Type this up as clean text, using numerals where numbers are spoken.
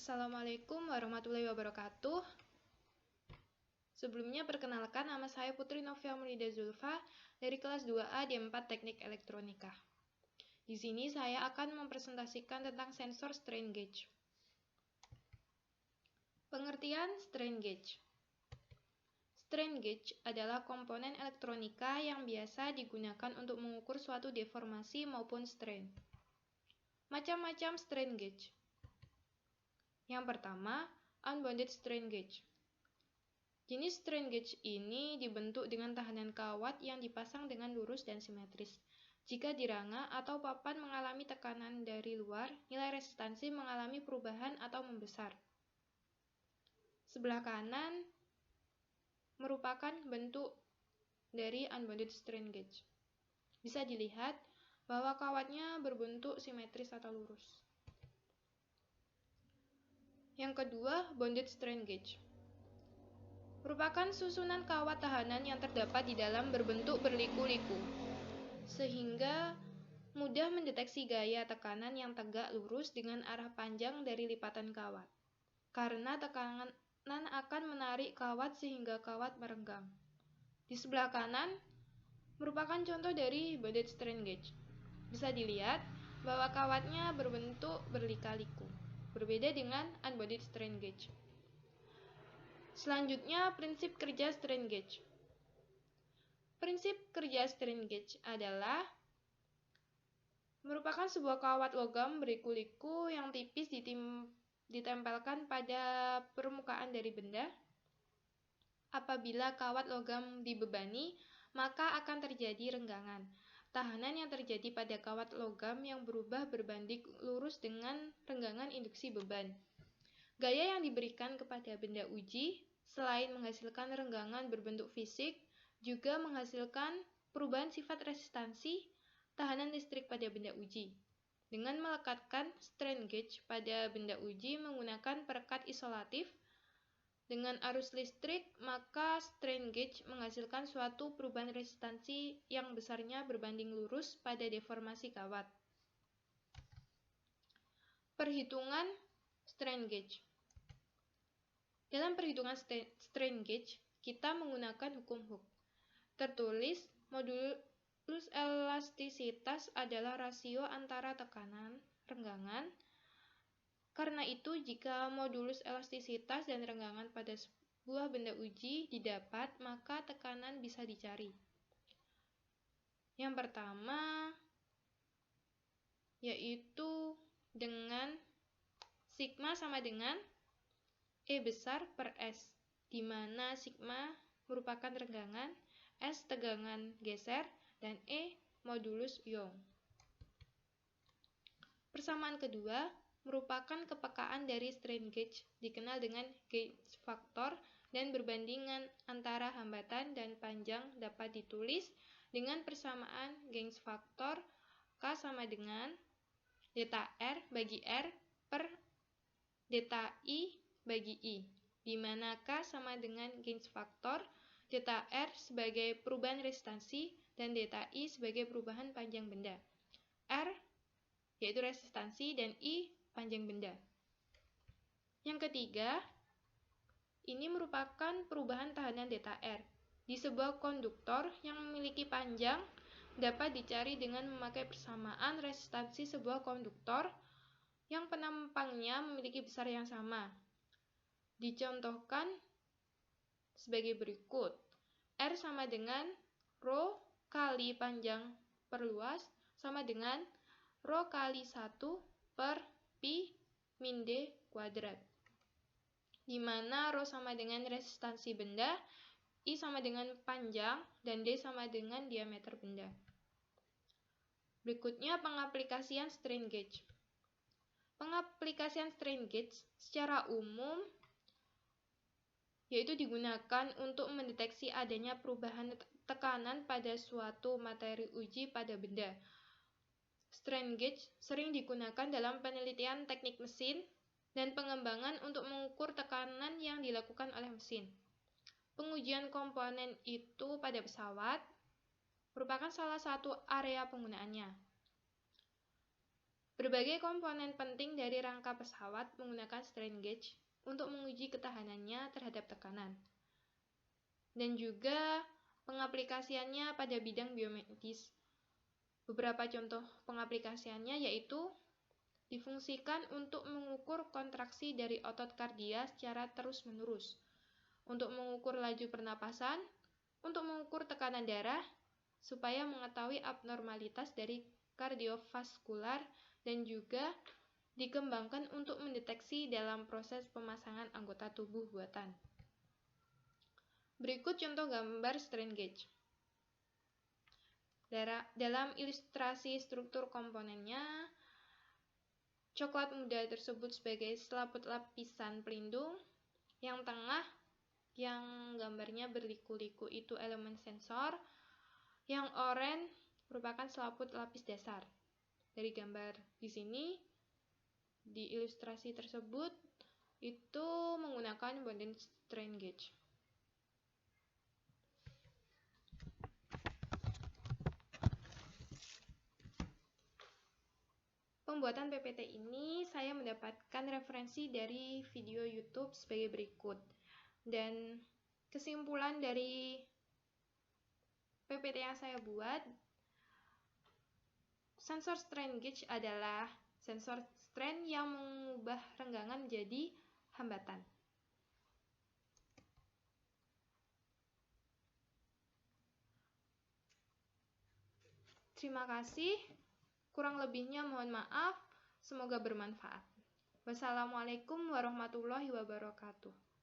Assalamualaikum warahmatullahi wabarakatuh. Sebelumnya perkenalkan, nama saya Putri Novia Mulida Zulfa dari kelas 2A D4 Teknik Elektronika. Di sini saya akan mempresentasikan tentang sensor strain gauge. Pengertian strain gauge. Strain gauge adalah komponen elektronika yang biasa digunakan untuk mengukur suatu deformasi maupun strain. Macam-macam strain gauge. Yang pertama, unbounded strain gauge. Jenis strain gauge ini dibentuk dengan tahanan kawat yang dipasang dengan lurus dan simetris. Jika diranga atau papan mengalami tekanan dari luar, nilai resistansi mengalami perubahan atau membesar. Sebelah kanan merupakan bentuk dari unbounded strain gauge. Bisa dilihat bahwa kawatnya berbentuk simetris atau lurus. Yang kedua, bounded strain gauge. Merupakan susunan kawat tahanan yang terdapat di dalam berbentuk berliku-liku, sehingga mudah mendeteksi gaya tekanan yang tegak lurus dengan arah panjang dari lipatan kawat. Karena tekanan akan menarik kawat sehingga kawat merenggang. Di sebelah kanan merupakan contoh dari bounded strain gauge. Bisa dilihat bahwa kawatnya berbentuk berlika-liku, berbeda dengan unbounded strain gauge. Selanjutnya, prinsip kerja strain gauge. Prinsip kerja strain gauge adalah merupakan sebuah kawat logam berliku-liku yang tipis ditempelkan pada permukaan dari benda. Apabila kawat logam dibebani, maka akan terjadi renggangan. Tahanan yang terjadi pada kawat logam yang berubah berbanding lurus dengan renggangan induksi beban. Gaya yang diberikan kepada benda uji, selain menghasilkan renggangan berbentuk fisik, juga menghasilkan perubahan sifat resistansi tahanan listrik pada benda uji. Dengan melekatkan strain gauge pada benda uji menggunakan perekat isolatif dengan arus listrik, maka strain gauge menghasilkan suatu perubahan resistansi yang besarnya berbanding lurus pada deformasi kawat. Perhitungan strain gauge. Dalam perhitungan strain gauge, kita menggunakan hukum Hooke. Tertulis, modulus elastisitas adalah rasio antara tekanan, renggangan. Karena itu, jika modulus elastisitas dan renggangan pada sebuah benda uji didapat, maka tekanan bisa dicari. Yang pertama, yaitu dengan sigma sama dengan E besar per S, di mana sigma merupakan renggangan, S tegangan geser, dan E modulus Young. Persamaan kedua merupakan kepekaan dari strain gauge, dikenal dengan gauge factor, dan perbandingan antara hambatan dan panjang dapat ditulis dengan persamaan gauge factor K sama dengan delta R bagi R per delta I bagi I, di mana K sama dengan gauge factor, delta R sebagai perubahan resistansi, dan delta I sebagai perubahan panjang benda. R yaitu resistansi dan I panjang benda. Yang ketiga, ini merupakan perubahan tahanan delta R. Di sebuah konduktor yang memiliki panjang dapat dicari dengan memakai persamaan resistansi sebuah konduktor yang penampangnya memiliki besar yang sama. Dicontohkan sebagai berikut. R sama dengan Rho kali panjang per luas sama dengan Rho kali 1 per Pi min D kuadrat. Di mana Rho sama dengan resistansi benda, I sama dengan panjang, dan D sama dengan diameter benda. Berikutnya pengaplikasian strain gauge. Pengaplikasian strain gauge secara umum yaitu digunakan untuk mendeteksi adanya perubahan tekanan pada suatu materi uji pada benda. Strain gauge sering digunakan dalam penelitian teknik mesin dan pengembangan untuk mengukur tekanan yang dilakukan oleh mesin. Pengujian komponen itu pada pesawat merupakan salah satu area penggunaannya. Berbagai komponen penting dari rangka pesawat menggunakan strain gauge untuk menguji ketahanannya terhadap tekanan. Dan juga pengaplikasiannya pada bidang biomedis. Beberapa contoh pengaplikasiannya yaitu difungsikan untuk mengukur kontraksi dari otot kardia secara terus-menerus, untuk mengukur laju pernapasan, untuk mengukur tekanan darah, supaya mengetahui abnormalitas dari kardiovaskular, dan juga dikembangkan untuk mendeteksi dalam proses pemasangan anggota tubuh buatan. Berikut contoh gambar strain gauge. Dalam ilustrasi struktur komponennya, coklat muda tersebut sebagai selaput lapisan pelindung, yang tengah yang gambarnya berliku-liku itu elemen sensor, yang oranye merupakan selaput lapis dasar. Dari gambar di sini, di ilustrasi tersebut, itu menggunakan bonded strain gauge. Pembuatan PPT ini saya mendapatkan referensi dari video YouTube sebagai berikut. Dan kesimpulan dari PPT yang saya buat, sensor strain gauge adalah sensor strain yang mengubah renggangan menjadi hambatan. Terima kasih. Kurang lebihnya mohon maaf. Semoga bermanfaat. Wassalamualaikum warahmatullahi wabarakatuh.